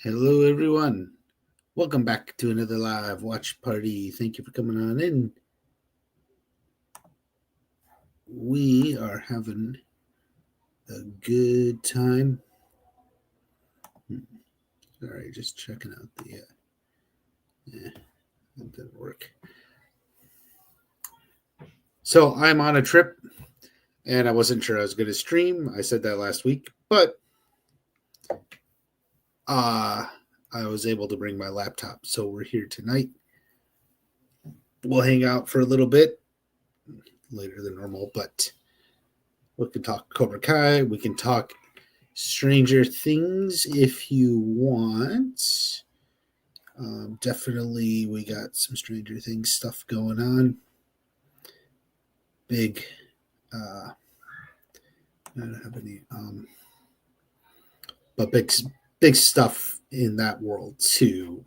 Hello, everyone. Welcome back to another live watch party. Thank you for coming on in. We are having a good time. Sorry, just checking out the. That didn't work. So I'm on a trip, and I wasn't sure I was going to stream. I said that last week, but uh, I was able to bring my laptop, so we're here tonight. We'll hang out for a little bit later than normal, but we can talk Cobra Kai. We can talk Stranger Things if you want. Definitely, we got some Stranger Things stuff going on. Big, I don't have any, but big stuff in that world too.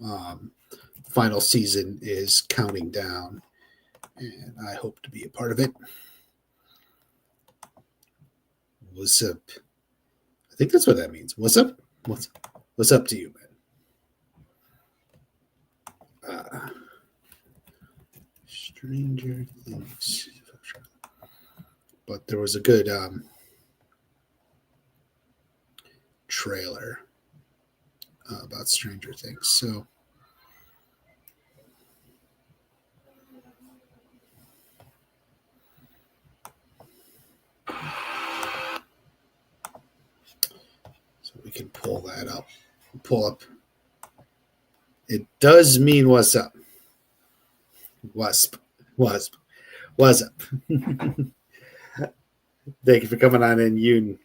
Final season is counting down, and I hope to be a part of it. What's up? I think that's what that means. What's up? What's up to you, man? Stranger Things. But there was a good trailer about Stranger Things. So we can pull that up. Pull up. It does mean what's up. Wasp. What's up? Thank you for coming on in, Yoon.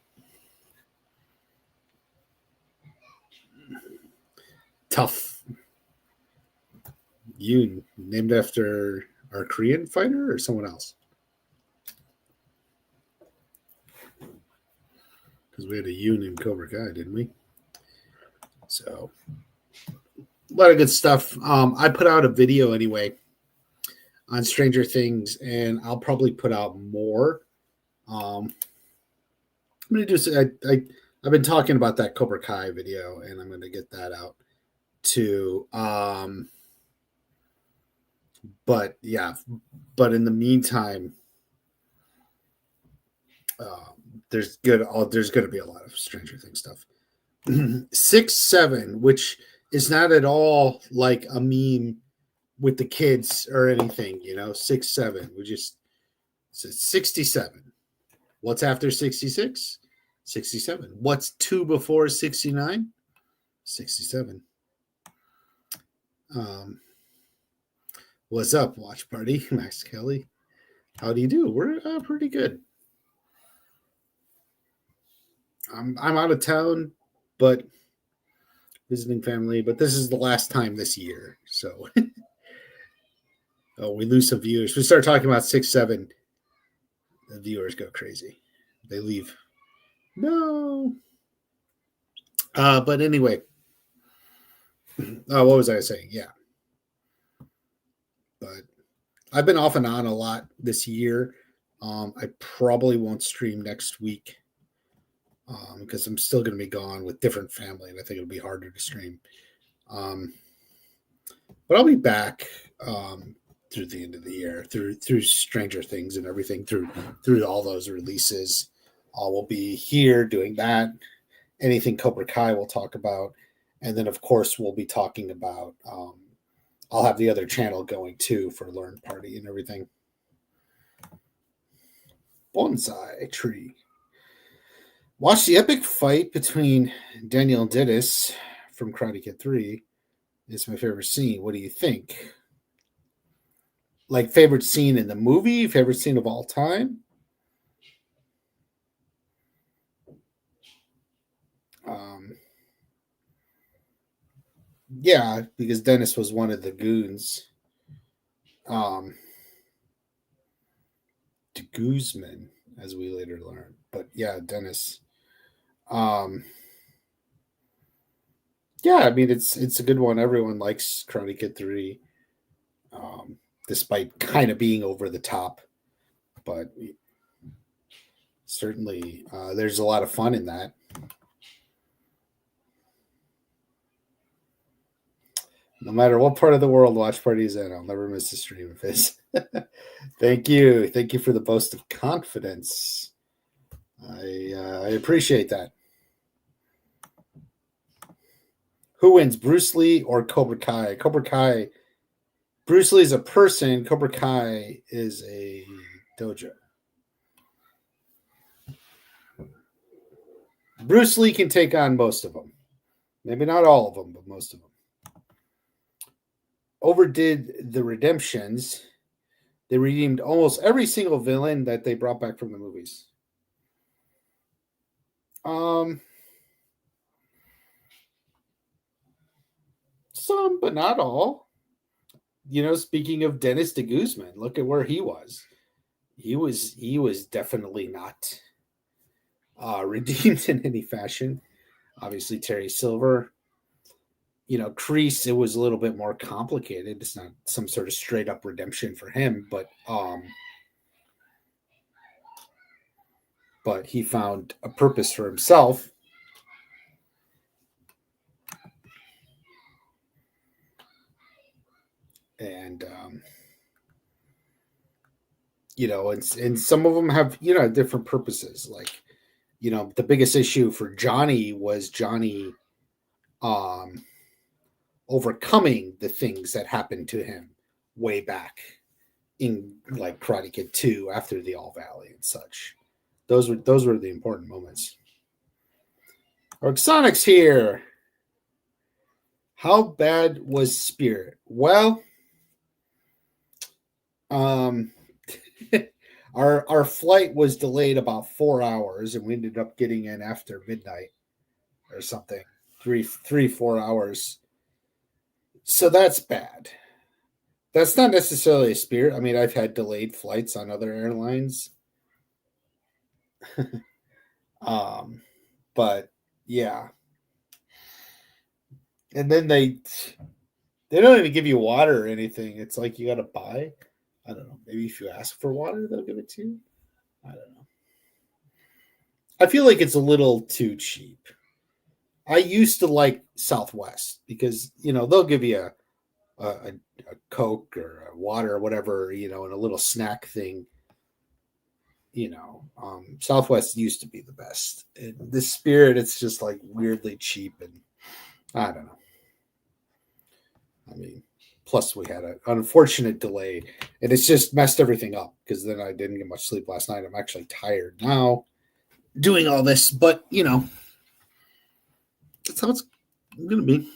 Tough. Yoon, named after our Korean fighter or someone else? Because we had a Yoon in Cobra Kai, didn't we? So, a lot of good stuff. I put out a video anyway on Stranger Things, and I'll probably put out more. I'm gonna do. I've been talking about that Cobra Kai video, and I'm gonna get that out too. But yeah, but in the meantime, there's going to be a lot of Stranger Things stuff. 6-7, which is not at all like a meme with the kids or anything, 6-7. We just said 67. What's after 66? 67. What's 2 before 69? 67. What's up, watch party? Max Kelly. How do you do? We're pretty good. I'm out of town, but visiting family. But this is the last time this year, so we lose some viewers. We start talking about 6-7, the viewers go crazy. They leave. No. But anyway, what was I saying? Yeah. But I've been off and on a lot this year. I probably won't stream next week because I'm still going to be gone with different family, and I think it'll be harder to stream. But I'll be back through the end of the year, through Stranger Things and everything, through all those releases. We'll be here doing that. Anything Cobra Kai we'll talk about, and then of course we'll be talking about. I'll have the other channel going too for Learn Party and everything. Bonsai tree. Watch the epic fight between Daniel and Dennis from Karate Kid 3. It's my favorite scene. What do you think? Like, favorite scene in the movie? Favorite scene of all time? Yeah, because Dennis was one of the goons. To Guzman, as we later learned. But yeah, Dennis. Yeah, I mean it's a good one. Everyone likes Karate Kid 3, despite kind of being over the top. But certainly, there's a lot of fun in that. No matter what part of the world Watch Party is in, I'll never miss a stream of his. Thank you. Thank you for the boast of confidence. I appreciate that. Who wins, Bruce Lee or Cobra Kai? Cobra Kai. Bruce Lee is a person. Cobra Kai is a dojo. Bruce Lee can take on most of them. Maybe not all of them, but most of them. Overdid the redemptions. They redeemed almost every single villain that they brought back from the movies. Some, but not all. You know, speaking of Dennis de Guzman, look at where he was. He was definitely not redeemed in any fashion. Obviously, Terry Silver. You know, Kreese, it was a little bit more complicated. It's not some sort of straight up redemption for him, but he found a purpose for himself. And you know, and some of them have, you know, different purposes. Like, you know, the biggest issue for Johnny was Johnny overcoming the things that happened to him way back in like Karate Kid 2 after the All Valley and such. Those were the important moments. Oxonics here. How bad was Spirit? Well, our flight was delayed about 4 hours, and we ended up getting in after midnight or something. 4 hours. So that's bad. That's not necessarily a Spirit. I mean, I've had delayed flights on other airlines. But yeah. And then they don't even give you water or anything. It's like you got to buy. I don't know. Maybe if you ask for water, they'll give it to you. I don't know. I feel like it's a little too cheap. I used to like Southwest because, you know, they'll give you a Coke or a water or whatever, you know, and a little snack thing. You know, Southwest used to be the best. And this Spirit, it's just like weirdly cheap, and I don't know. I mean, plus we had an unfortunate delay, and it's just messed everything up because then I didn't get much sleep last night. I'm actually tired now doing all this, but you know, that's how it's going to be.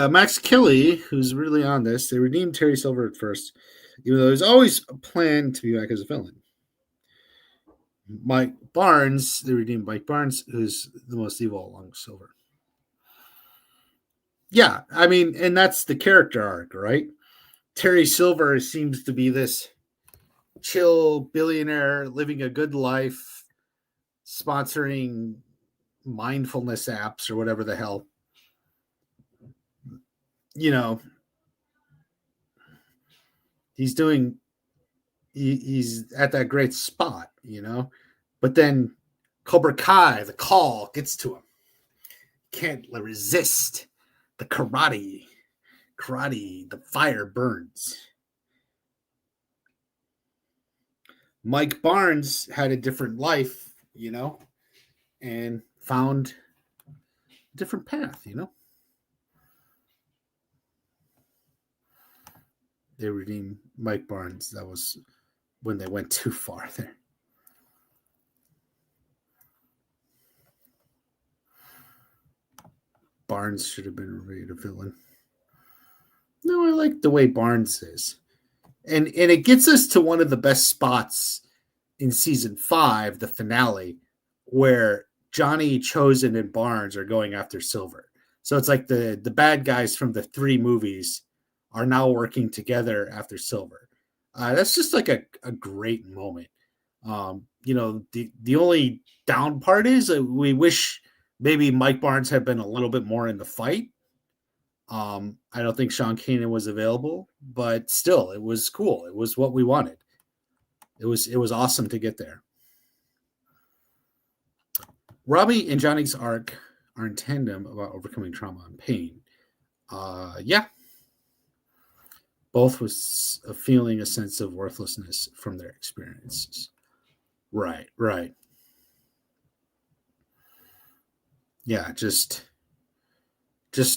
Max Kelly, who's really on this, they redeemed Terry Silver at first, even though there's always a plan to be back as a villain. Mike Barnes, they redeemed Mike Barnes, who's the most evil along Silver. Yeah, I mean, and that's the character arc, right? Terry Silver seems to be this chill billionaire living a good life, sponsoring mindfulness apps or whatever the hell. You know, he's at that great spot, you know, but then Cobra Kai, the call gets to him. Can't resist the karate, the fire burns. Mike Barnes had a different life, you know, and found a different path, you know. They redeemed Mike Barnes. That was when they went too far there. Barnes should have been made a villain. No, I like the way Barnes is. And it gets us to one of the best spots in season 5, the finale, where Johnny, Chosen, and Barnes are going after Silver. So it's like the bad guys from the 3 movies are now working together after Silver. That's just like a great moment. You know, the only down part is we wish maybe Mike Barnes had been a little bit more in the fight. I don't think Sean Kanan was available, but still, it was cool. It was what we wanted. It was awesome to get there. Robbie and Johnny's arc are in tandem about overcoming trauma and pain. Yeah. Both was feeling a sense of worthlessness from their experiences. Right, right. Yeah, just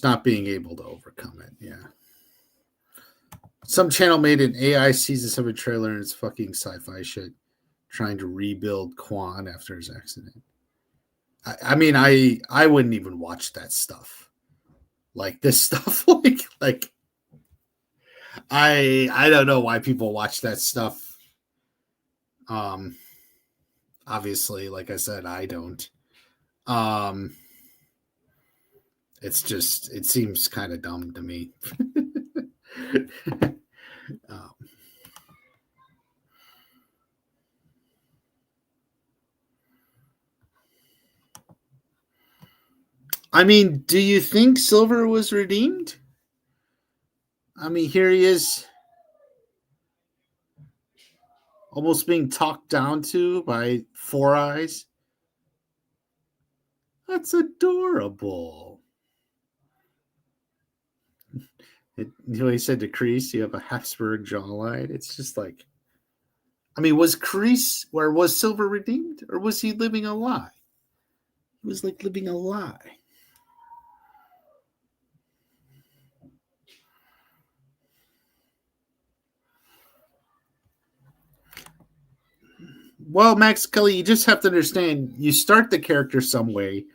not being able to overcome it. Yeah. Some channel made an AI season 7 trailer and it's fucking sci-fi shit, trying to rebuild Quan after his accident. I mean, I wouldn't even watch that stuff. Like this stuff, like I don't know why people watch that stuff. Obviously, like I said, I don't. It's just it seems kind of dumb to me. um, I mean, do you think Silver was redeemed? I mean, here he is, almost being talked down to by Four Eyes. That's adorable. He said to Kreese, you have a Habsburg jawline. It's just like, I mean, was Kreese, or was Silver redeemed? Or was he living a lie? He was like living a lie. Well, Max Kelly, you just have to understand, you start the character some way,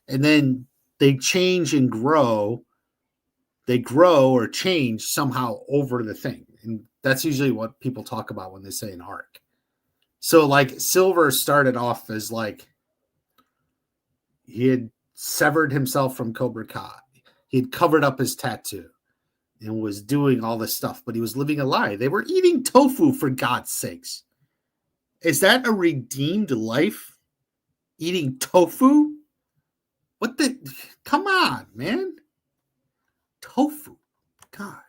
and then they change and grow. They grow or change somehow over the thing. And that's usually what people talk about when they say an arc. So, like, Silver started off as like he had severed himself from Cobra Kai. He had covered up his tattoo and was doing all this stuff, but he was living a lie. They were eating tofu, for God's sakes. Is that a redeemed life? Eating tofu? What the? Come on, man. Tofu. God.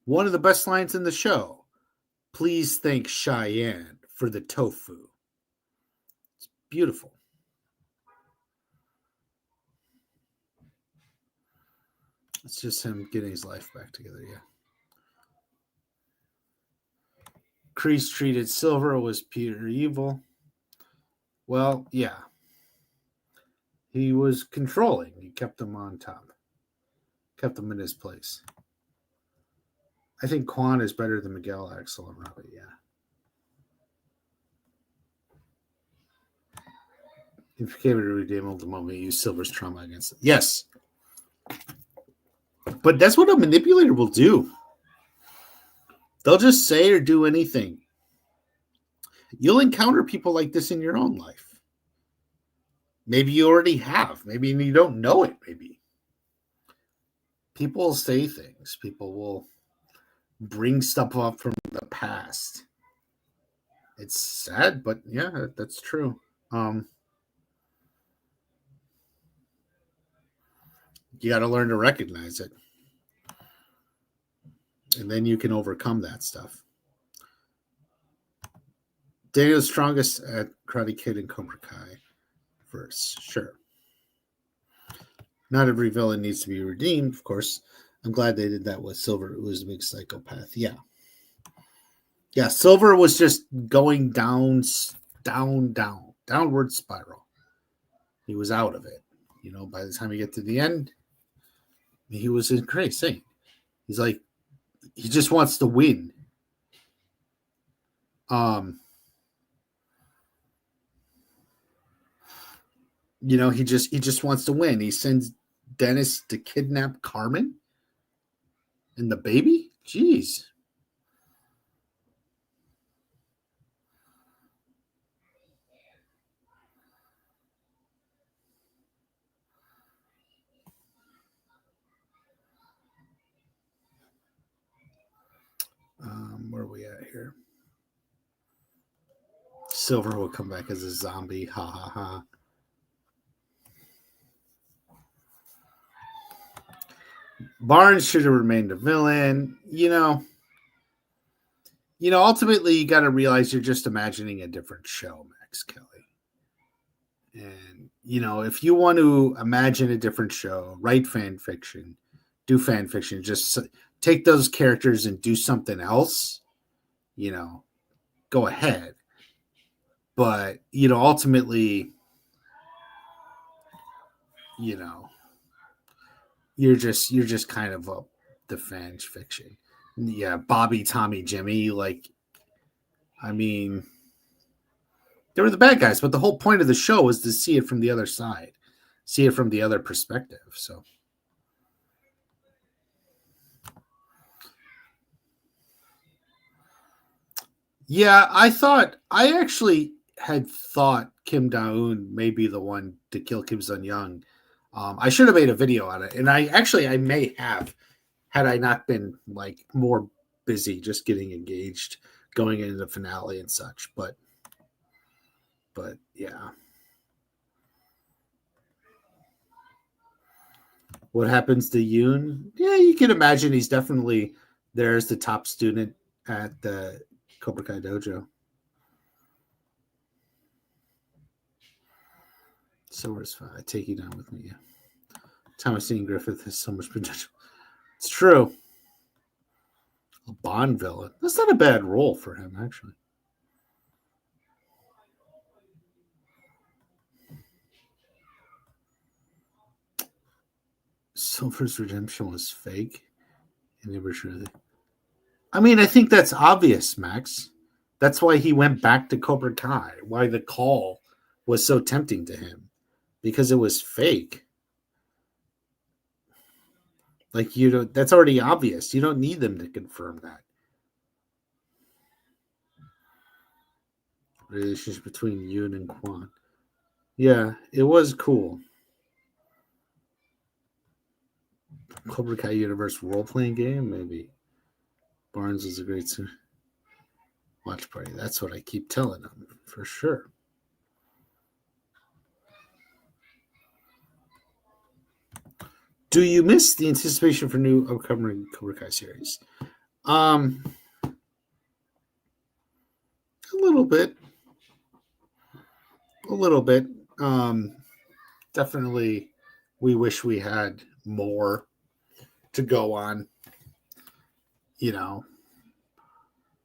One of the best lines in the show. Please thank Cheyenne for the tofu. It's beautiful. It's just him getting his life back together, yeah. Kreese treated Silver was pure evil. Well, yeah. He was controlling. He kept him on top. Kept him in his place. I think Quan is better than Miguel, Axel, and Robbie, yeah. If you came to redeem the moment, use Silver's trauma against it. Yes. But that's what a manipulator will do. They'll just say or do anything. You'll encounter people like this in your own life. Maybe you already have. Maybe you don't know it, maybe. People will say things. People will bring stuff up from the past. It's sad, but yeah, that's true. You got to learn to recognize it. And then you can overcome that stuff. Daniel's strongest at Karate Kid and Cobra Kai first. Sure. Not every villain needs to be redeemed, of course. I'm glad they did that with Silver, who was a big psychopath. Yeah. Yeah, Silver was just going downward spiral. He was out of it. You know, by the time you get to the end, he was in crazy. He's like, he just wants to win. You know, he just wants to win. He sends Dennis to kidnap Carmen and the baby. Jeez. Where are we at here? Silver will come back as a zombie. Ha ha ha. Barnes should have remained a villain. You know, ultimately you got to realize you're just imagining a different show, Max Kelly. And if you want to imagine a different show, write fan fiction, do fan fiction, just take those characters and do something else, go ahead. But ultimately, you know, you're just kind of the fan fiction. Yeah, Bobby, Tommy, Jimmy, like, I mean, they were the bad guys, but the whole point of the show was to see it from the other side, see it from the other perspective. So, yeah, I actually had thought Kim Da-eun may be the one to kill Kim Sun-young. I should have made a video on it, and I may have, had I not been like more busy just getting engaged going into the finale and such. But yeah. What happens to Yoon? Yeah, you can imagine he's definitely there's the top student at the Cobra Kai dojo. So is fine. I take you down with me. Yeah. Thomasine Griffith has so much potential. It's true. A Bond villain. That's not a bad role for him, actually. Silver's redemption was fake. And never sure that. I mean, I think that's obvious, Max. That's why he went back to Cobra Kai. Why the call was so tempting to him, because it was fake. Like, that's already obvious. You don't need them to confirm that. Relationship between Yoon and Kwan. Yeah, it was cool. Cobra Kai Universe role playing game, maybe. Barnes is a great watch party. That's what I keep telling them for sure. Do you miss the anticipation for new upcoming Cobra Kai series? A little bit. A little bit. Definitely, we wish we had more to go on.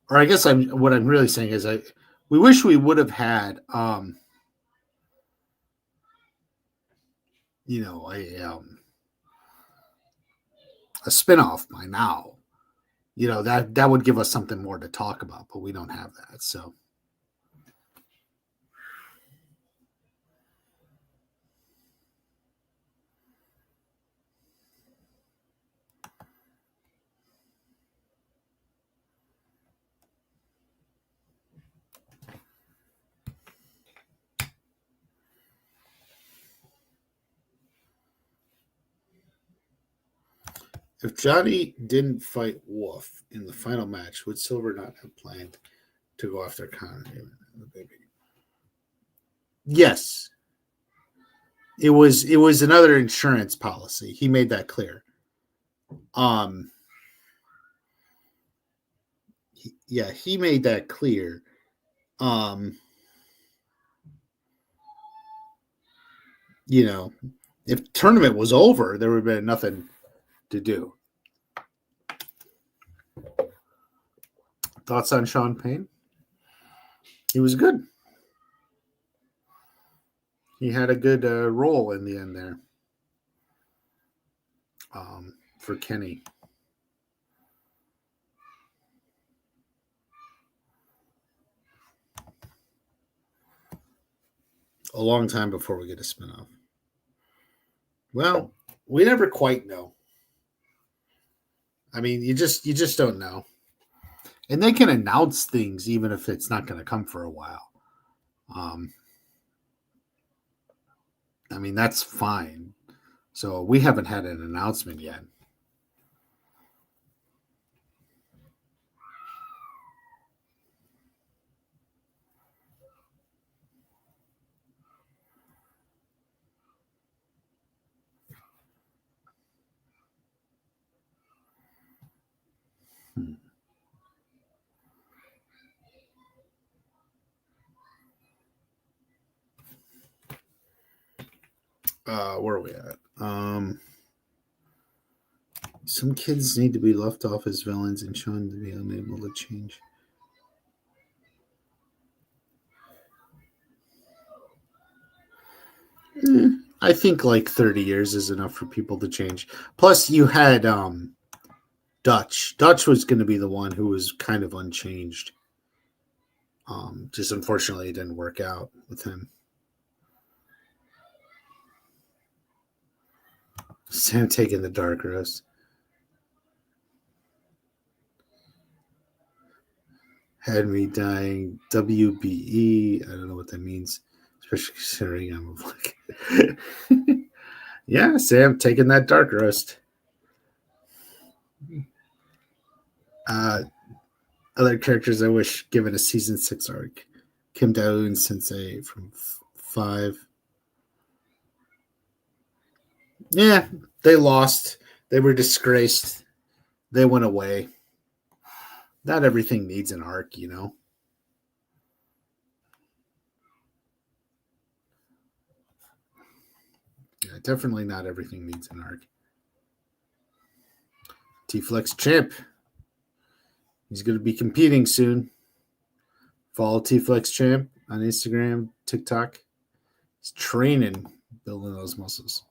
Or I guess what I'm really saying is we wish we would have had a spinoff by now. That would give us something more to talk about, but we don't have that. So if Johnny didn't fight Wolf in the final match, would Silver not have planned to go after Connor? Yes. It was another insurance policy. He made that clear. He made that clear. If tournament was over, there would have been nothing to do. Thoughts on Sean Payne? He was good. He had a good role in the end there for Kenny. A long time before we get a spinoff. Well, we never quite know. I mean, you just don't know. And they can announce things even if it's not going to come for a while. I mean, that's fine. So we haven't had an announcement yet. Where are we at? Some kids need to be left off as villains and shown to be unable to change. I think like 30 years is enough for people to change. Plus, you had Dutch. Dutch was going to be the one who was kind of unchanged. Just unfortunately, it didn't work out with him. Sam taking the dark roast. Had me dying. WBE. I don't know what that means, especially considering I'm a black. Yeah, Sam taking that dark roast. Other characters I wish given a season 6 arc. Kim Daeun Sensei from 5. Yeah, they lost. They were disgraced. They went away. Not everything needs an arc, you know. Yeah, definitely not everything needs an arc. T-Flex Champ. He's going to be competing soon. Follow T-Flex Champ on Instagram, TikTok. He's training, building those muscles.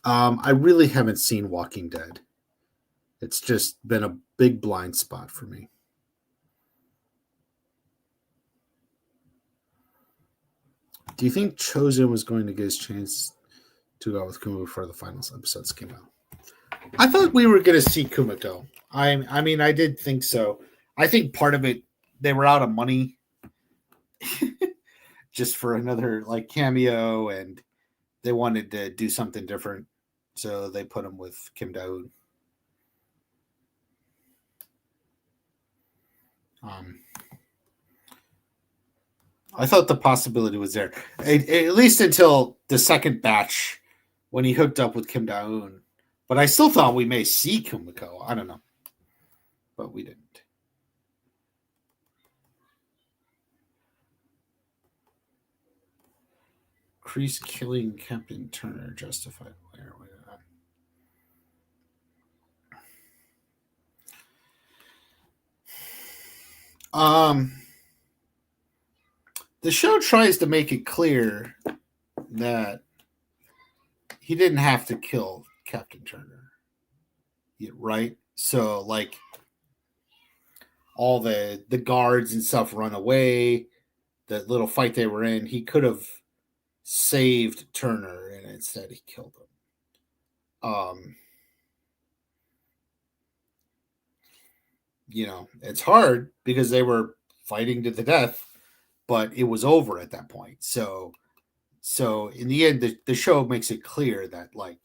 I really haven't seen Walking Dead. It's just been a big blind spot for me. Do you think Chosen was going to get his chance to go with Kuma before the final episodes came out? I thought we were going to see Kuma go. I mean, I did think so. I think part of it, they were out of money just for another like cameo, and they wanted to do something different, so they put him with Kim Daeun. I thought the possibility was there, at least until the second batch when he hooked up with Kim Daeun. But I still thought we may see Kumiko. I don't know, but we didn't. Kreese killing Captain Turner justified. Where are we at? The show tries to make it clear that he didn't have to kill Captain Turner, right? So, like, all the guards and stuff run away. The little fight they were in, he could have saved Turner, and instead he killed him. You know, it's hard because they were fighting to the death, but it was over at that point. So in the end, the show makes it clear that like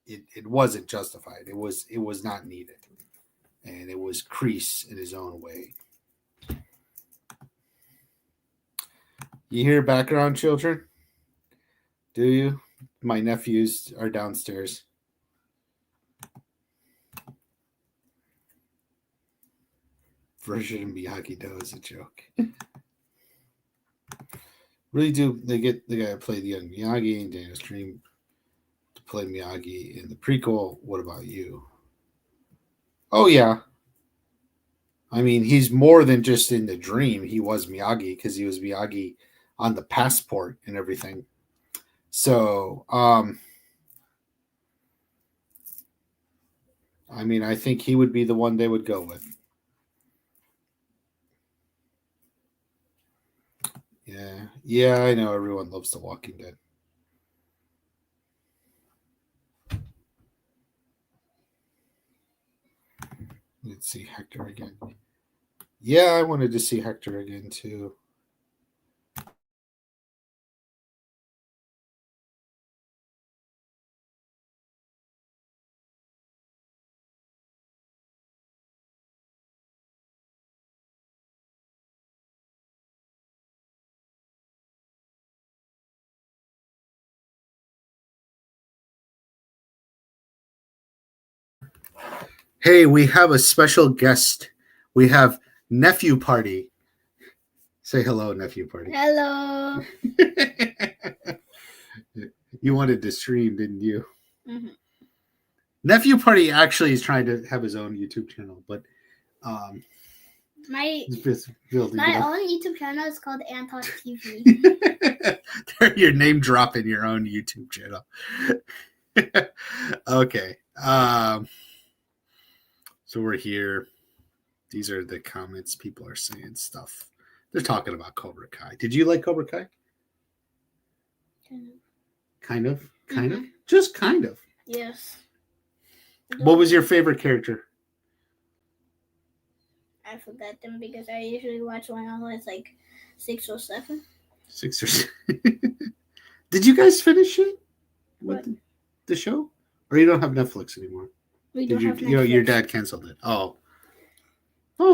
it wasn't justified. It was not needed, and it was Kreese in his own way. You hear background, children? Do you? My nephews are downstairs. Version of Miyagi-Do is a joke. Really do they get the guy who played the young Miyagi and Daniel Stream to play Miyagi in the prequel? What about you? Oh yeah. I mean, he's more than just in the dream. He was Miyagi because he was Miyagi on the passport and everything. So, I mean, I think he would be the one they would go with. Yeah, I know everyone loves The Walking Dead. Let's see Hector again. Yeah, I wanted to see Hector again too. Hey, we have a special guest. We have Nephew Party. Say hello, Nephew Party. Hello. You wanted to stream, didn't you? Mm-hmm. Nephew Party actually is trying to have his own YouTube channel, but My he's just building my it up. own YouTube channel is called Anton TV. You're name dropping your own YouTube channel. Okay. So we're here. These are the comments. People are saying stuff. They're talking about Cobra Kai. Did you like Cobra Kai? Kind of. Just kind of. Yes. What was your favorite character? I forgot them because I usually watch when I was like 6 or 7. 6 or 7. Did you guys finish it? What? The show? Or you don't have Netflix anymore? We don't have Netflix. Your dad canceled it. Oh,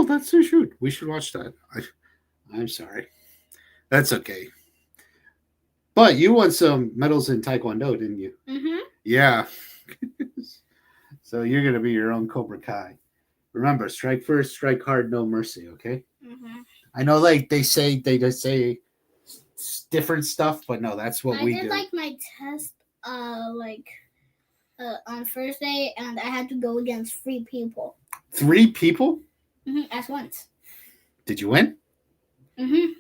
that's so shoot. We should watch that. I'm sorry. That's okay. But you won some medals in Taekwondo, didn't you? Mm-hmm. Yeah. So you're gonna be your own Cobra Kai. Remember, strike first, strike hard, no mercy. Okay. Mm-hmm. I know, like they just say different stuff, but no, that's what we do. I did like my test, on Thursday, and I had to go against 3 people. 3 people? Mm-hmm. At once. Did you win? Mm-hmm.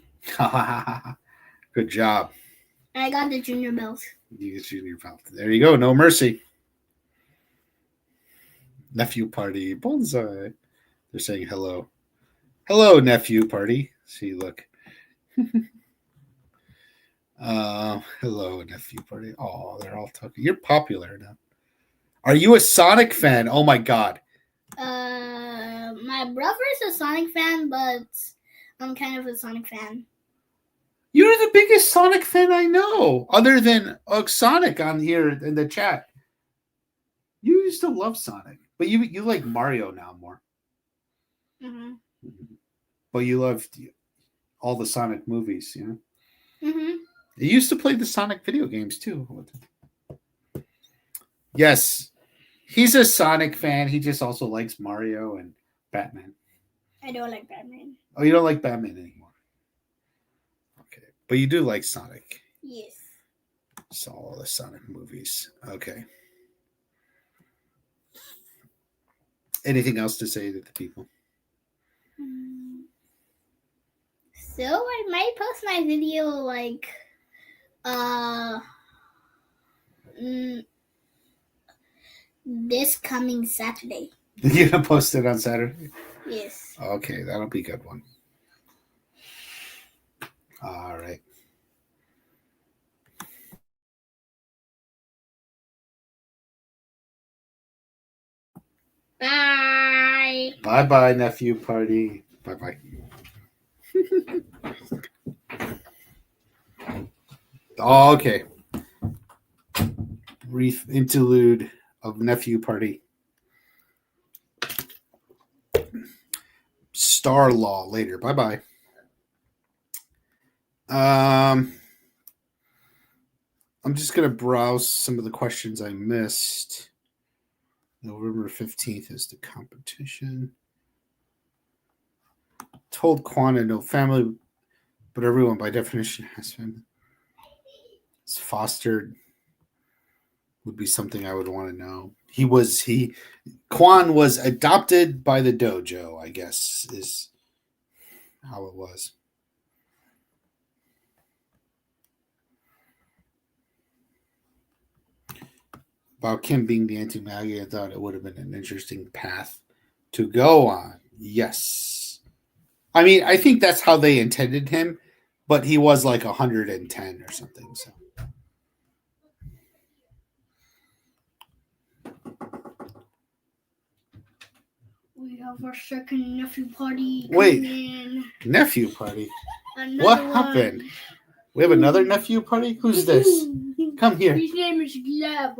Good job. I got the junior belt. You get junior belt. There you go. No mercy. Nephew Party. Bonsai. They're saying hello. Hello, Nephew Party. See, look. Hello, Nephew Party. Oh, they're all talking. You're popular now. Are you a Sonic fan? Oh my God. My brother's a Sonic fan, but I'm kind of a Sonic fan. You're the biggest Sonic fan I know, other than Sonic on here in the chat. You used to love Sonic, but you like Mario now more. Mm-hmm. But you loved all the Sonic movies, you know? Mm-hmm. You used to play the Sonic video games too. Yes, he's a Sonic fan. He just also likes Mario and Batman. I don't like Batman. Oh, you don't like Batman anymore? Okay, but you do like Sonic. Yes. Saw all the Sonic movies. Okay. Anything else to say to the people? So I might post my video this coming Saturday. You're gonna post it on Saturday? Yes. Okay, that'll be a good one. All right. Bye. Bye-bye, Nephew Party. Bye-bye. Oh, okay. Brief interlude of Nephew Party. Star Law later. Bye-bye. I'm just going to browse some of the questions I missed. November 15th is the competition. Told Quanta no family, but everyone by definition has family. It's fostered would be something I would want to know. Quan was adopted by the dojo, I guess, is how it was. About Kim being the anti-Maggie, I thought it would have been an interesting path to go on. Yes. I mean, I think that's how they intended him, but he was like 110 or something, so. We have our second nephew party. Wait, nephew party? Another What one. happened? We have another nephew party? Who's this? Come here. His name is Gleb.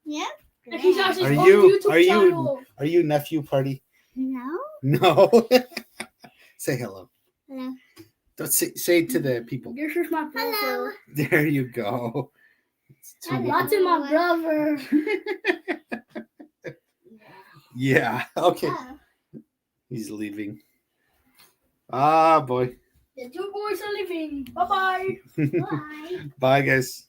Yeah. And he has his Are own you YouTube channel. are you nephew party? No. No. Say hello. Hello. Don't say to the people. This is my brother. Hello. There you go. That's my brother. Yeah. Okay. Oh. He's leaving. Ah, boy. The two boys are leaving. Bye-bye. Bye. Bye, guys.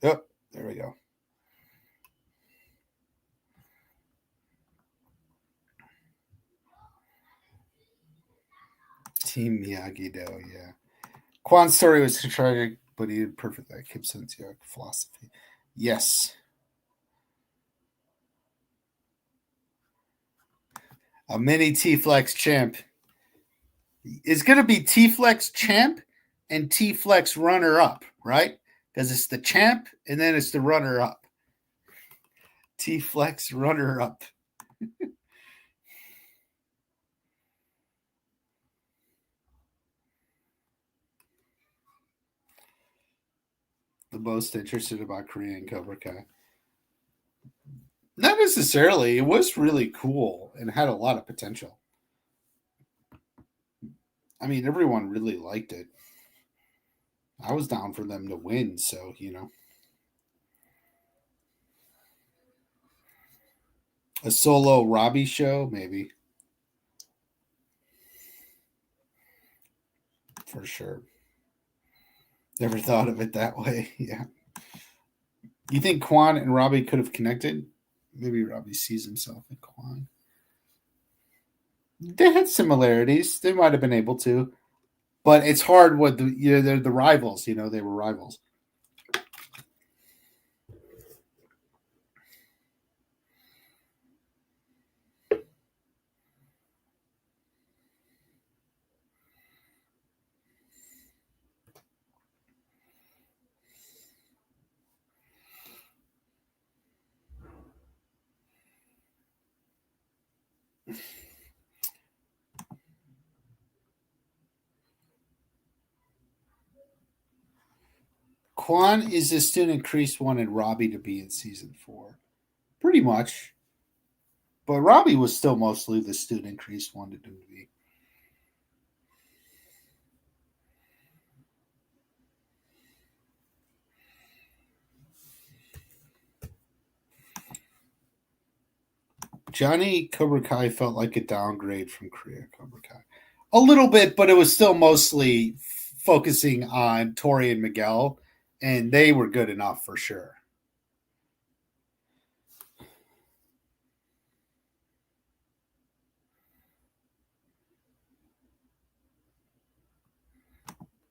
Oh, there we go. Team Miyagi-Do, yeah. Kwan's story was tragic, but he did perfect that Gibson's philosophy. Yes. A mini T-Flex champ. It's going to be T-Flex champ and T-Flex runner-up, right? Because it's the champ and then it's the runner-up. T-Flex runner-up. The most interested about Korean Cobra Kai. Not necessarily. It was really cool and had a lot of potential. I mean, everyone really liked it. I was down for them to win, so, A solo Robbie show, maybe. For sure. Never thought of it that way. Yeah. You think Quan and Robbie could have connected? Maybe Robbie sees himself in Quan. They had similarities. They might have been able to. But it's hard what they're the rivals, they were rivals. Quan is the student Kreese wanted Robbie to be in season 4. Pretty much. But Robbie was still mostly the student Kreese wanted him to be. Johnny Cobra Kai felt like a downgrade from Korea Cobra Kai. A little bit, but it was still mostly focusing on Tori and Miguel, and they were good enough for sure.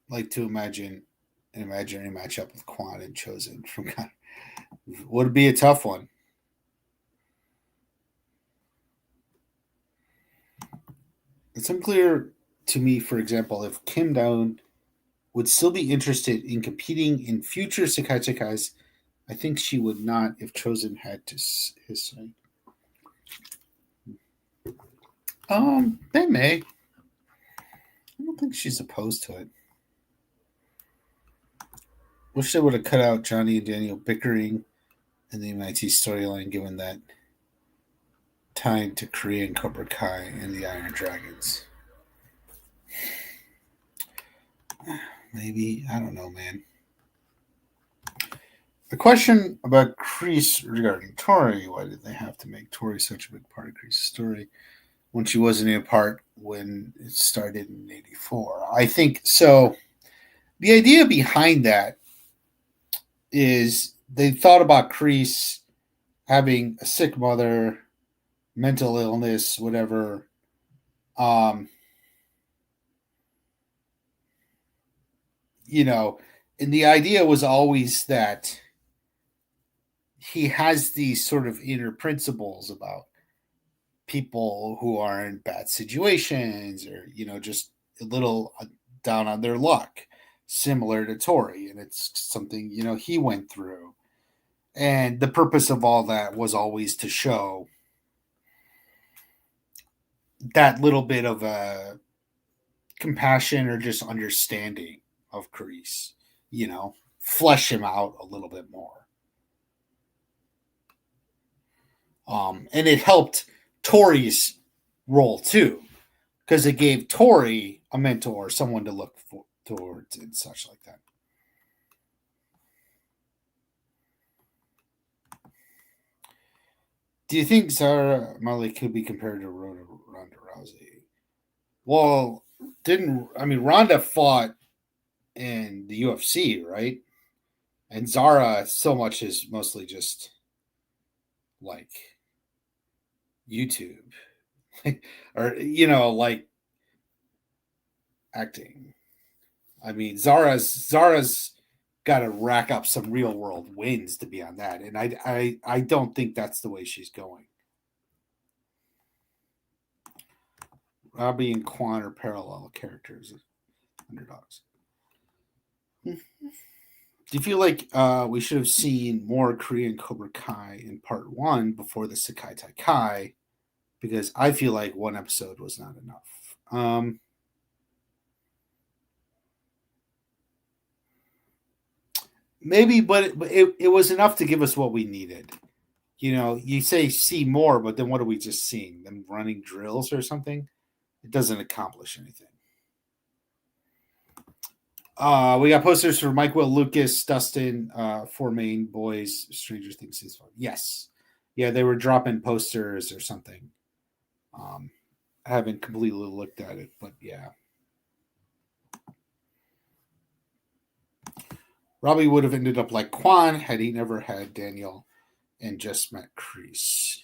Like to imagine an imaginary matchup with Quan and Chosen from Kai. Would be a tough one. It's unclear to me, for example, if Kim Down would still be interested in competing in future Sekai Sekais. I think she would not if Chosen had to his say. They may. I don't think she's opposed to it. Wish they would have cut out Johnny and Daniel bickering in the MIT storyline, given that time to Korean Cobra Kai and the Iron Dragons. Maybe. I don't know, man. A question about Kreese regarding Tori. Why did they have to make Tori such a big part of Kreese's story when she wasn't a part when it started in '84? I think so. The idea behind that is they thought about Kreese having a sick mother, mental illness, whatever. And the idea was always that he has these sort of inner principles about people who are in bad situations or, just a little down on their luck, similar to Tori. And it's something, he went through. And the purpose of all that was always to show that little bit of a compassion or just understanding of Kreese, flesh him out a little bit more. And it helped Tori's role too, because it gave Tori a mentor, someone to look towards, and such like that. Do you think Zara Marley could be compared to Ronda Rousey? Well, Ronda fought in the UFC, right? And Zara so much is mostly just like YouTube or like acting. I mean, Zara's got to rack up some real world wins to be on that, and I don't think that's the way she's going. Robbie and Quan are parallel characters, underdogs. Do you feel like we should have seen more Korean Cobra Kai in part 1 before the Sekai Taikai? Because I feel like one episode was not enough. Maybe, but it was enough to give us what we needed. You say see more, but then what are we just seeing? Them running drills or something? It doesn't accomplish anything. We got posters for Mike, Will, Lucas, Dustin, four main boys, Stranger Things season 4. Yes. Yeah, they were dropping posters or something. I haven't completely looked at it, but yeah. Robbie would have ended up like Quan had he never had Daniel and just met Kreese.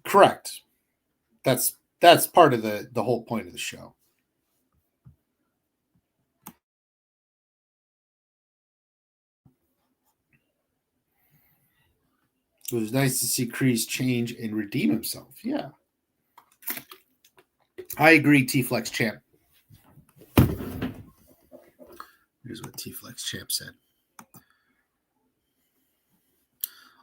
Correct. That's part of the whole point of the show. It was nice to see Kreese change and redeem himself. Yeah. I agree, T-Flex Champ. Here's what T-Flex Champ said.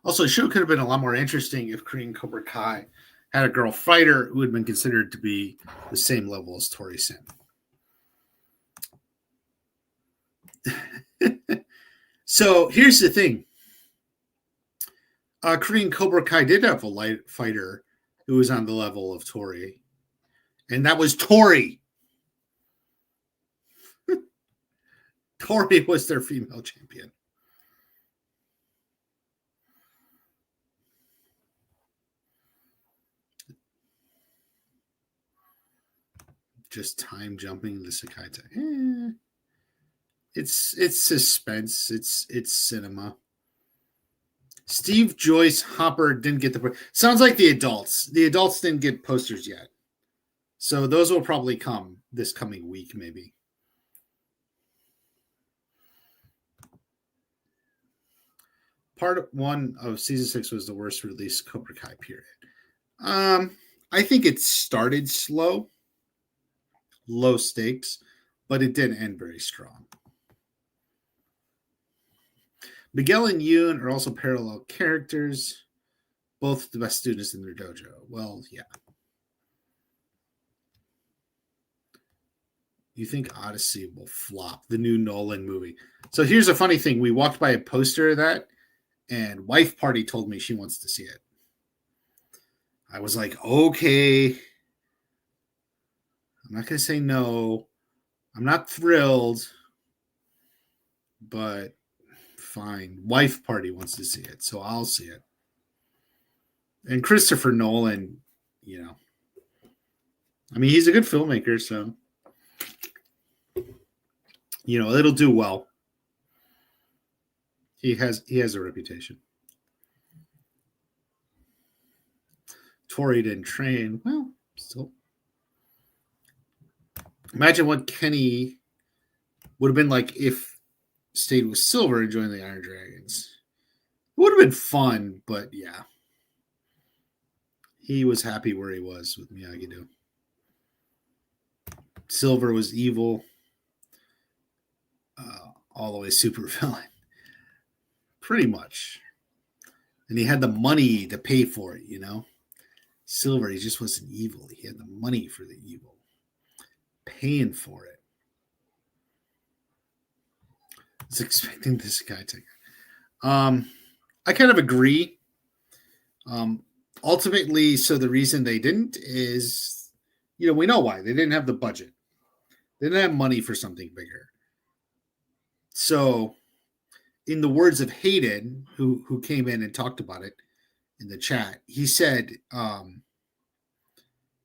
Also, the show could have been a lot more interesting if Korean Cobra Kai had a girl fighter who had been considered to be the same level as Tori Sin. So here's the thing. Korean Cobra Kai did have a light fighter who was on the level of Tori. And that was Tori. Tori was their female champion. Just time jumping the Sekai. It's suspense. It's cinema. Steve Joyce Hopper didn't get the. Sounds like the adults. The adults didn't get posters yet, so those will probably come this coming week, maybe. Part 1 of season 6 was the worst release Cobra Kai period. I think it started slow, low stakes, but it didn't end very strong. Miguel and Yoon are also parallel characters, both the best students in their dojo. Well, yeah. You think Odyssey will flop, the new Nolan movie? So here's a funny thing. We walked by a poster of that, and Wife Party told me she wants to see it. I was like, okay. I'm not going to say no. I'm not thrilled, but fine. Wife Party wants to see it, so I'll see it. And Christopher Nolan, I mean, he's a good filmmaker, so it'll do well. He has a reputation. Tori didn't train. Well, still. Imagine what Kenny would have been like if stayed with Silver and joined the Iron Dragons. It would have been fun, but yeah. He was happy where he was with Miyagi-Do. Silver was evil. All the way super villain. Pretty much. And he had the money to pay for it, Silver, he just wasn't evil. He had the money for the evil. Paying for it. I was expecting this guy to. I kind of agree. Ultimately, so the reason they didn't is, we know why. They didn't have the budget. They didn't have money for something bigger. So, in the words of Hayden, who came in and talked about it in the chat, he said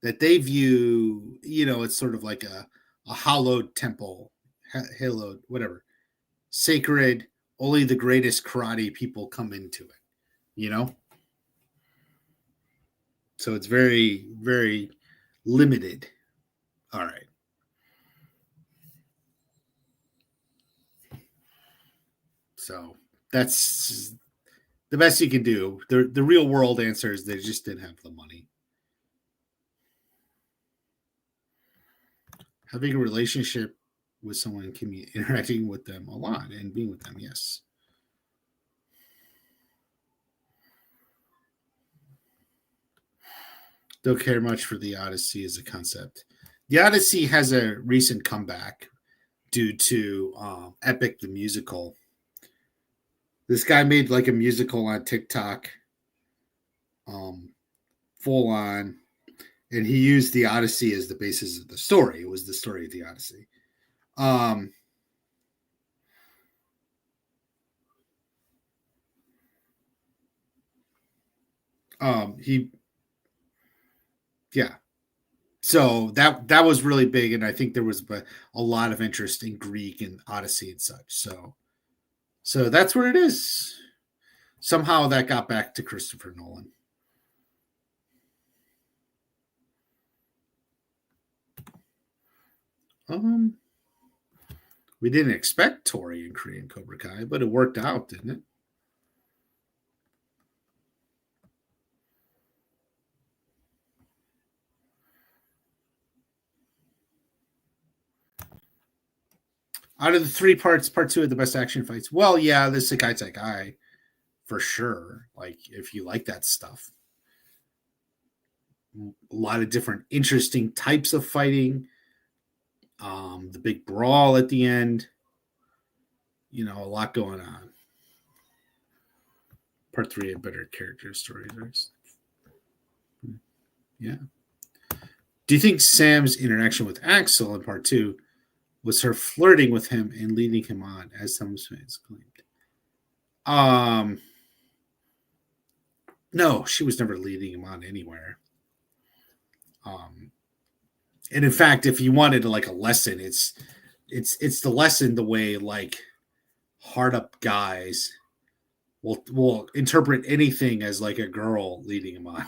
that they view, it's sort of like a hallowed temple, hallowed, whatever, sacred. Only the greatest karate people come into it, you know? So it's very, very limited. All right. So that's the best you can do. The real world answer is they just didn't have the money. Having a relationship with someone can be interacting with them a lot and being with them, yes. Don't care much for the Odyssey as a concept. The Odyssey has a recent comeback due to Epic the Musical. This guy made like a musical on TikTok, full on, and he used the Odyssey as the basis of the story. It was the story of the Odyssey. Yeah. So that was really big, and I think there was a lot of interest in Greek and Odyssey and such. So that's where it is. Somehow that got back to Christopher Nolan. We didn't expect Tori in Korean Cobra Kai, but it worked out, didn't it? Out of the three parts, part two had the best action fights. Well, yeah, the Sekai Sekai, for sure. Like, if you like that stuff. A lot of different interesting types of fighting. The big brawl at the end. You know, a lot going on. Part three had better character stories. Yeah. Do you think Sam's interaction with Axel in part two was her flirting with him and leading him on, as some fans claimed? No, she was never leading him on anywhere. And in fact, if you wanted like a lesson, it's the lesson the way like hard up guys will interpret anything as like a girl leading him on.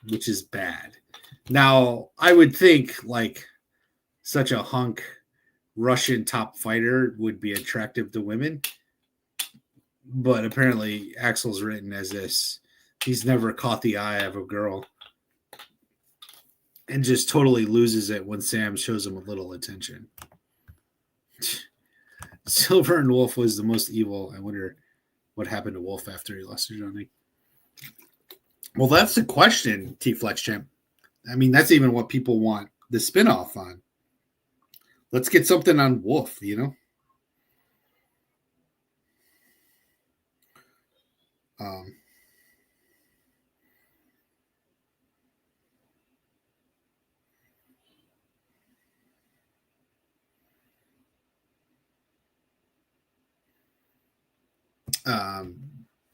Which is bad. Now, I would think like such a hunk Russian top fighter would be attractive to women, but apparently Axel's written as this. He's never caught the eye of a girl and just totally loses it when Sam shows him a little attention. Silver and Wolf was the most evil. I wonder what happened to Wolf after he lost to Johnny. Well, that's the question, T-Flex Champ. I mean, that's even what people want the spinoff on. Let's get something on Wolf, you know?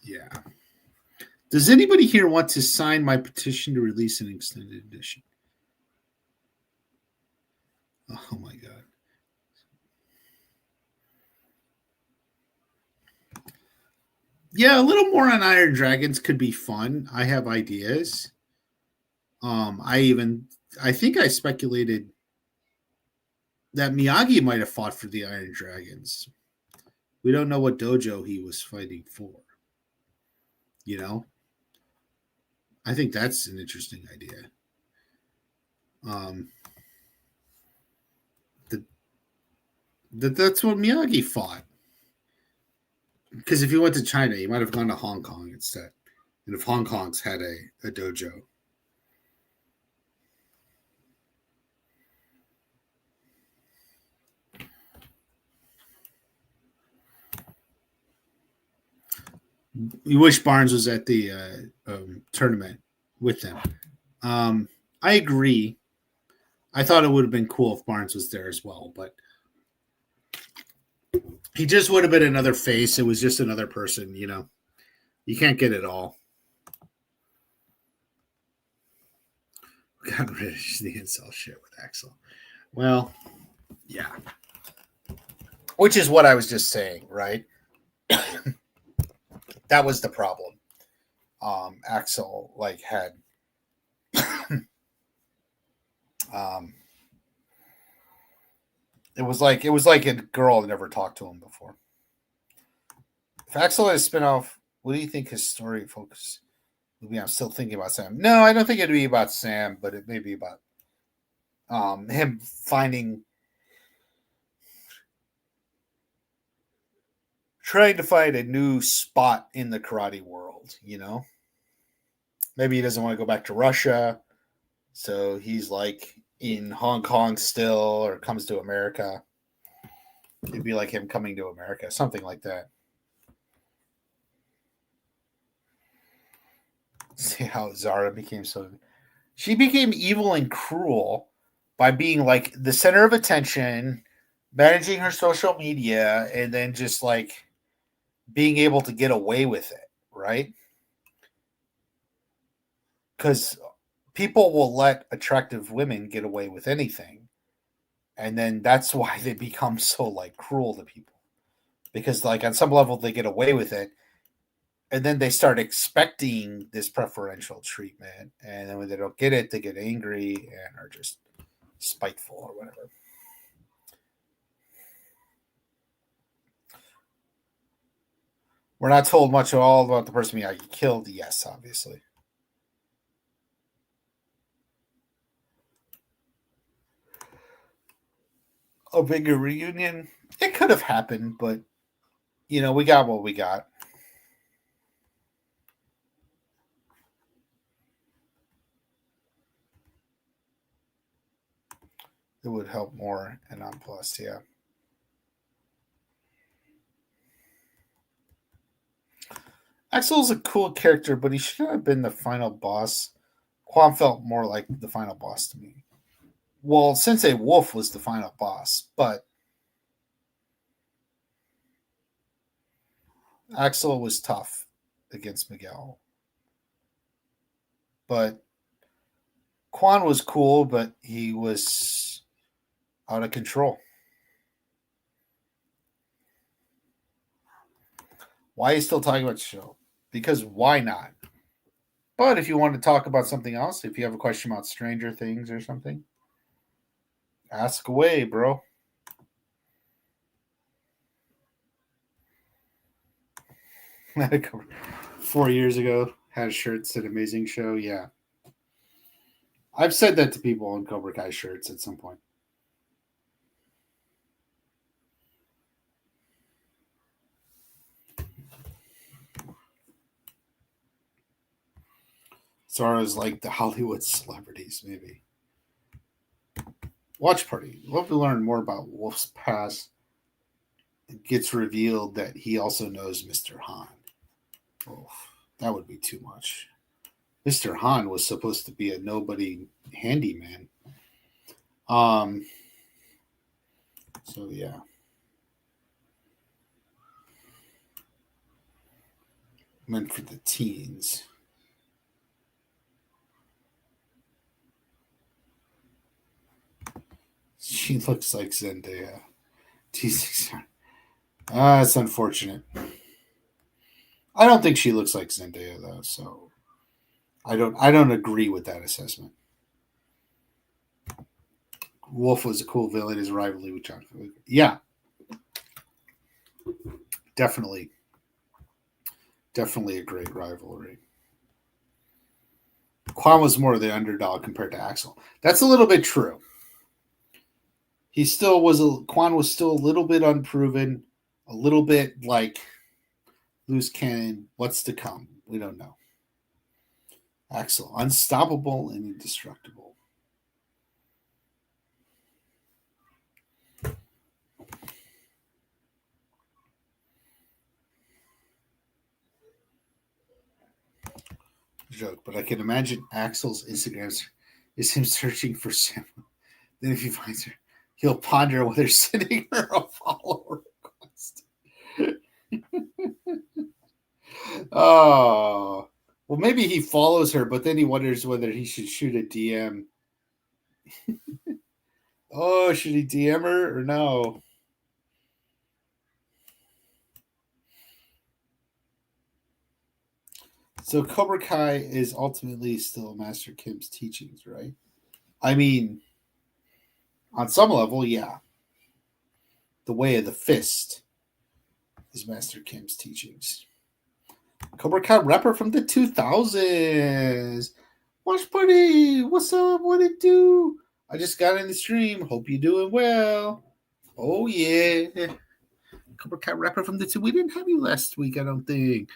Yeah. Does anybody here want to sign my petition to release an extended edition? Oh my God. Yeah, a little more on Iron Dragons could be fun. I have ideas. I think I speculated that Miyagi might have fought for the Iron Dragons. We don't know what dojo he was fighting for. You know? I think that's an interesting idea. That's what Miyagi fought. Because if you went to China, you might have gone to Hong Kong instead. And if Hong Kong's had a dojo. You wish Barnes was at the tournament with them. I agree. I thought it would have been cool if Barnes was there as well, but he just would have been another face. It was just another person, you know. You can't get it all. gotten rid of the incel shit with Axel. Well, yeah. Which is what I was just saying, right? That was the problem. Axel like had it was like a girl that never talked to him before. If Axel had a spinoff, what do you think his story focus would be? I'm still thinking about Sam. No, I don't think it'd be about Sam, but it may be about him trying to find a new spot in the karate world, you know? Maybe he doesn't want to go back to Russia, so he's like in Hong Kong still, or comes to America. It'd be like him coming to America, something like that. See how Zara became so... She became evil and cruel by being like the center of attention, managing her social media, and then just like being able to get away with it, right? Because people will let attractive women get away with anything. And then that's why they become so like cruel to people. Because like on some level they get away with it. And then they start expecting this preferential treatment. And then when they don't get it, they get angry and are just spiteful or whatever. We're not told much at all about the person Miyagi killed. Yes, obviously. A bigger reunion, it could have happened, but you know, we got what we got. It would help more and on plus, yeah. Axel's a cool character, but he should have been the final boss. Quan felt more like the final boss to me. Well, Sensei Wolf was the final boss, but Axel was tough against Miguel. But Quan was cool, but he was out of control. Why are you still talking about the show? Because why not? But if you want to talk about something else, if you have a question about Stranger Things or something, ask away, bro. Had a cover 4 years ago. Had a shirt that said "Amazing Show." Yeah, I've said that to people on Cobra Kai shirts at some point. Zara's like the Hollywood celebrities, maybe. Watch party. Love to learn more about Wolf's past. It gets revealed that he also knows Mr. Han. Oh, that would be too much. Mr. Han was supposed to be a nobody handyman. So yeah. Meant for the teens. She looks like Zendaya. T6. That's unfortunate. I don't think she looks like Zendaya though, so I don't agree with that assessment. Wolf was a cool villain. His rivalry with John. Yeah, definitely a great rivalry. Quan was more the underdog compared to Axel. That's a little bit true. He still was Quan was still a little bit unproven, a little bit like loose cannon. What's to come? We don't know. Axel, unstoppable and indestructible. Joke, but I can imagine Axel's Instagram is him searching for Sam. Then if he finds her, he'll ponder whether sending her a follow request. Oh, well, maybe he follows her, but then he wonders whether he should shoot a DM Oh, should he DM her or no? So Cobra Kai is ultimately still Master Kim's teachings, right? I mean, on some level, yeah. The way of the fist is Master Kim's teachings. Cobra Kai rapper from the 2000s. Watch party. What's up? What it do? I just got in the stream. Hope you're doing well. Oh, yeah. Cobra Kai rapper from the two. We didn't have you last week, I don't think.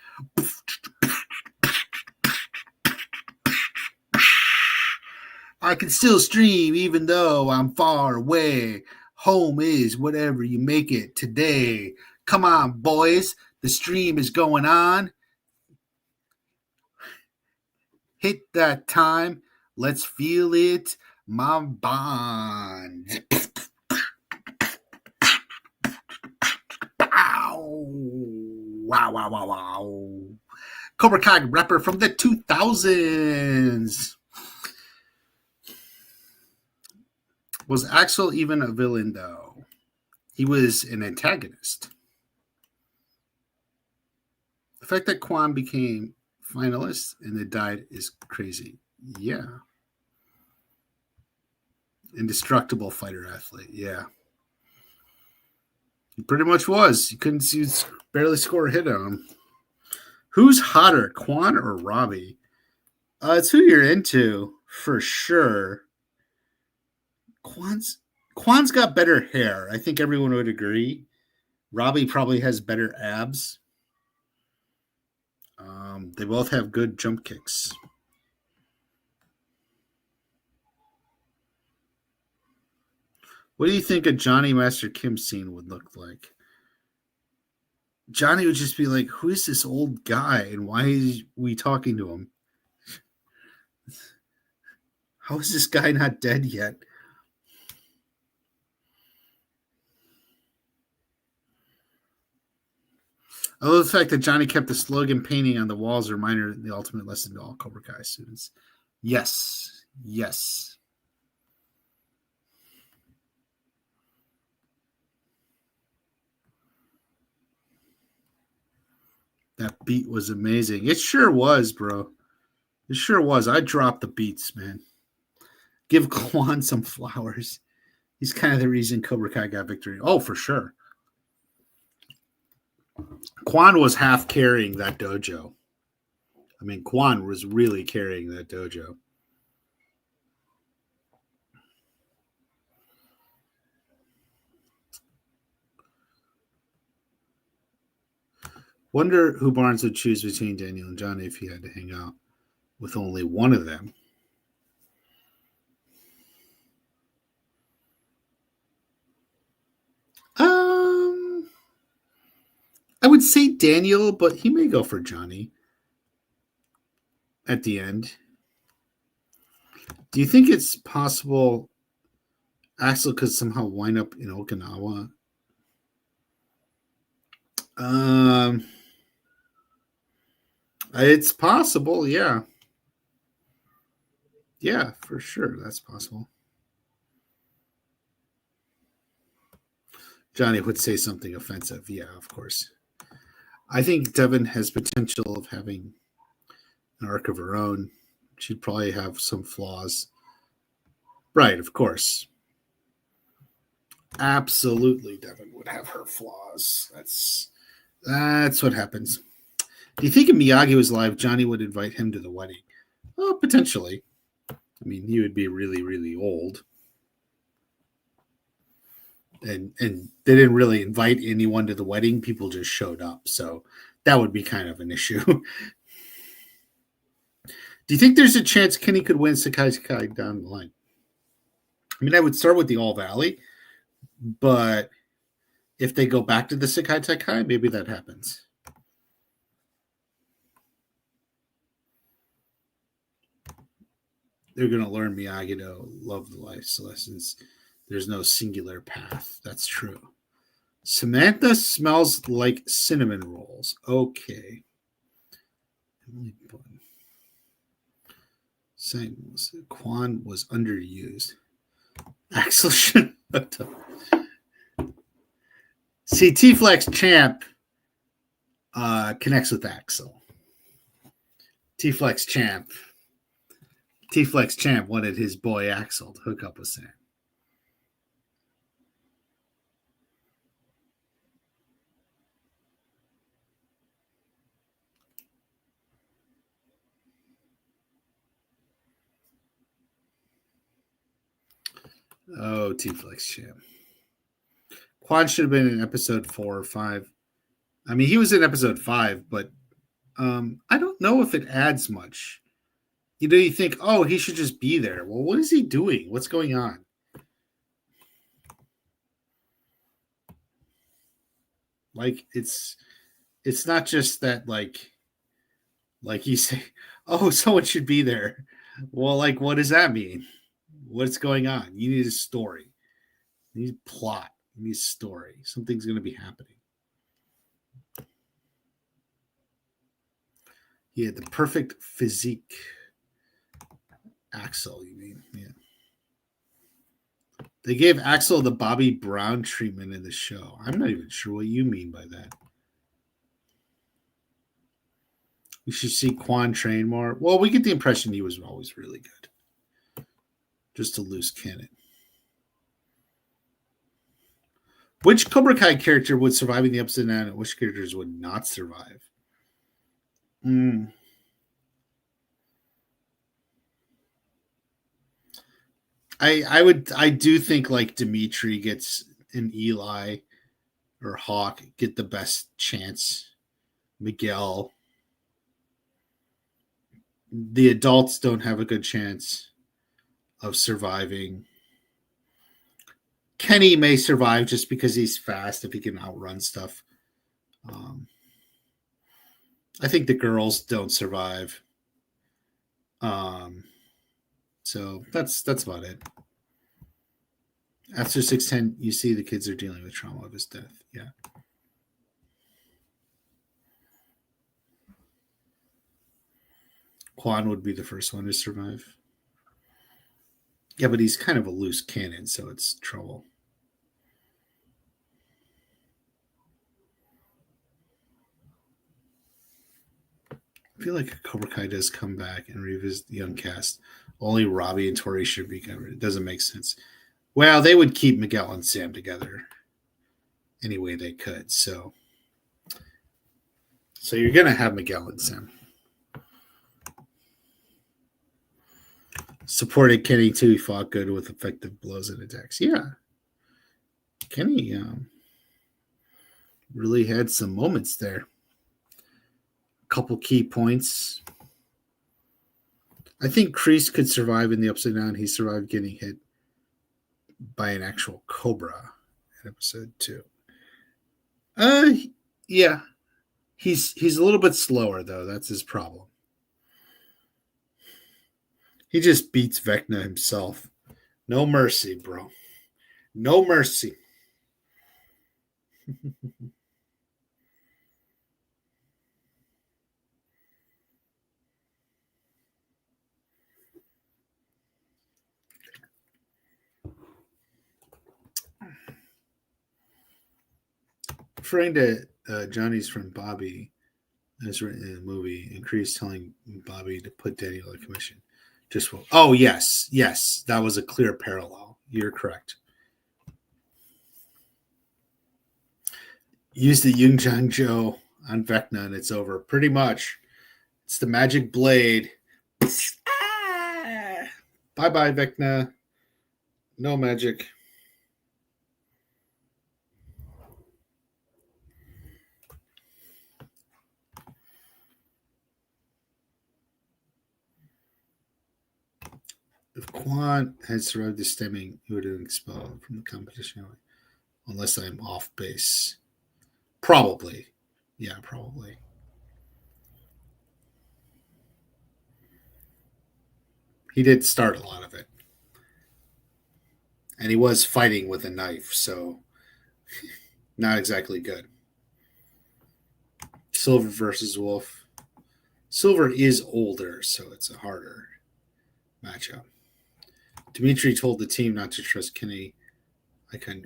I can still stream even though I'm far away. Home is whatever you make it today. Come on, boys. The stream is going on. Hit that time. Let's feel it. My bond. Wow, wow, wow, wow. Cobra Kai rapper from the 2000s. Was Axel even a villain, though? He was an antagonist. The fact that Quan became finalist and then died is crazy. Yeah. Indestructible fighter athlete. Yeah. He pretty much was. You couldn't see, barely score a hit on him. Who's hotter, Quan or Robbie? It's who you're into, for sure. Quan's got better hair. I think everyone would agree. Robbie probably has better abs. They both have good jump kicks. What do you think a Johnny Master Kim scene would look like? Johnny would just be like, who is this old guy and why is we talking to him? How is this guy not dead yet? I love the fact that Johnny kept the slogan painting on the walls, a reminder the ultimate lesson to all Cobra Kai students. Yes. Yes. That beat was amazing. It sure was, bro. It sure was. I dropped the beats, man. Give Quan some flowers. He's kind of the reason Cobra Kai got victory. Oh, for sure. Quan was half carrying that dojo. I mean, Quan was really carrying that dojo. Wonder who Barnes would choose between Daniel and Johnny if he had to hang out with only one of them. I would say Daniel, but he may go for Johnny at the end. Do you think it's possible Axel could somehow wind up in Okinawa? It's possible, yeah. Yeah, for sure. That's possible. Johnny would say something offensive. Yeah, of course. I think Devin has potential of having an arc of her own. She'd probably have some flaws. Right, of course. Absolutely, Devin would have her flaws. That's what happens. Do you think if Miyagi was alive, Johnny would invite him to the wedding? Well, potentially. I mean, he would be really, really old. And they didn't really invite anyone to the wedding. People just showed up. So that would be kind of an issue. Do you think there's a chance Kenny could win Sekai Sekai down the line? I mean, I would start with the All Valley, but if they go back to the Sekai Sekai, maybe that happens. They're going to learn Miyagi to love the life's lessons. There's no singular path. That's true. Samantha smells like cinnamon rolls. Okay. Quan was underused. Axel should. See, T-Flex Champ connects with Axel. T-Flex Champ wanted his boy Axel to hook up with Sam. Oh, T-Flex Champ. Quan should have been in episode 4 or 5. I mean, he was in episode 5, but I don't know if it adds much. You think, oh, he should just be there. Well, what is he doing? What's going on? Like, it's not just that, like you say, oh, someone should be there. Well, like, what does that mean? What's going on? You need a story. You need plot. You need a story. Something's going to be happening. He had the perfect physique. Axel, you mean? Yeah. They gave Axel the Bobby Brown treatment in the show. I'm not even sure what you mean by that. We should see Quan train more. Well, we get the impression he was always really good. Just a loose cannon. Which Cobra Kai character would survive in the Upside Down and which characters would not survive? I do think like Dimitri gets and Eli or Hawk get the best chance. Miguel. The adults don't have a good chance of surviving. Kenny may survive just because he's fast if he can outrun stuff. I think the girls don't survive. So that's about it. After 610, you see the kids are dealing with trauma of his death. Yeah. Quan would be the first one to survive. Yeah, but he's kind of a loose cannon, so it's trouble. I feel like Cobra Kai does come back and revisit the young cast. Only Robbie and Tori should be covered. It doesn't make sense. Well, they would keep Miguel and Sam together any way they could. So you're going to have Miguel and Sam. Supported Kenny, too. He fought good with effective blows and attacks. Yeah. Kenny really had some moments there. Couple key points. I think Kreese could survive in the Upside Down. He survived getting hit by an actual Cobra in episode 2. Yeah. He's a little bit slower though. That's his problem. He just beats Vecna himself. No mercy, bro. No mercy. Referring to Johnny's friend Bobby, as written in the movie, and Kreese telling Bobby to put Daniel on commission. Oh, yes, that was a clear parallel. You're correct. Use the Yung Jang Jo on Vecna and it's over. Pretty much. It's the magic blade. Bye-bye, Vecna. No magic. If Quan had survived the stemming, he would have been expelled from the competition. Unless I'm off base. Probably. Yeah, probably. He did start a lot of it. And he was fighting with a knife, so not exactly good. Silver versus Wolf. Silver is older, so it's a harder matchup. Dimitri told the team not to trust Kenny.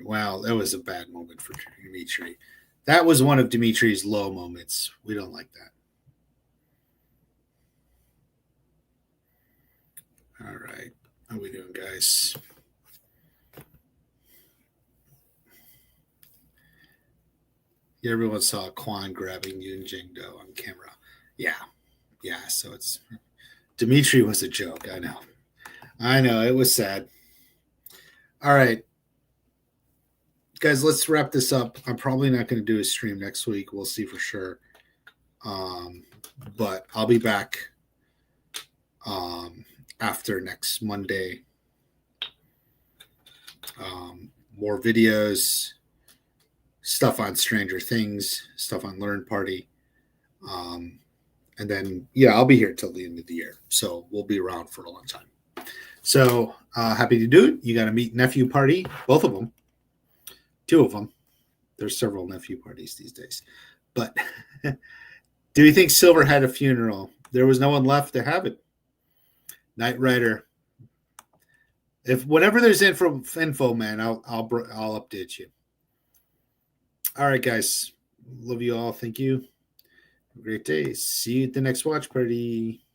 Wow, that was a bad moment for Dimitri. That was one of Dimitri's low moments. We don't like that. All right. How we doing, guys? Yeah, everyone saw Quan grabbing Yun Jingdo on camera. Yeah. So it's Dimitri was a joke. I know. It was sad. All right. Guys, let's wrap this up. I'm probably not going to do a stream next week. We'll see for sure. But I'll be back after next Monday. More videos, stuff on Stranger Things, stuff on Learn Party. And then, I'll be here till the end of the year. So we'll be around for a long time. So happy to do it. You got a meet nephew party, both of them. 2 of them. There's several nephew parties these days. But do you think Silver had a funeral? There was no one left to have it. Knight Rider. Whenever there's info, man, I'll update you. All right, guys. Love you all. Thank you. Have a great day. See you at the next watch party.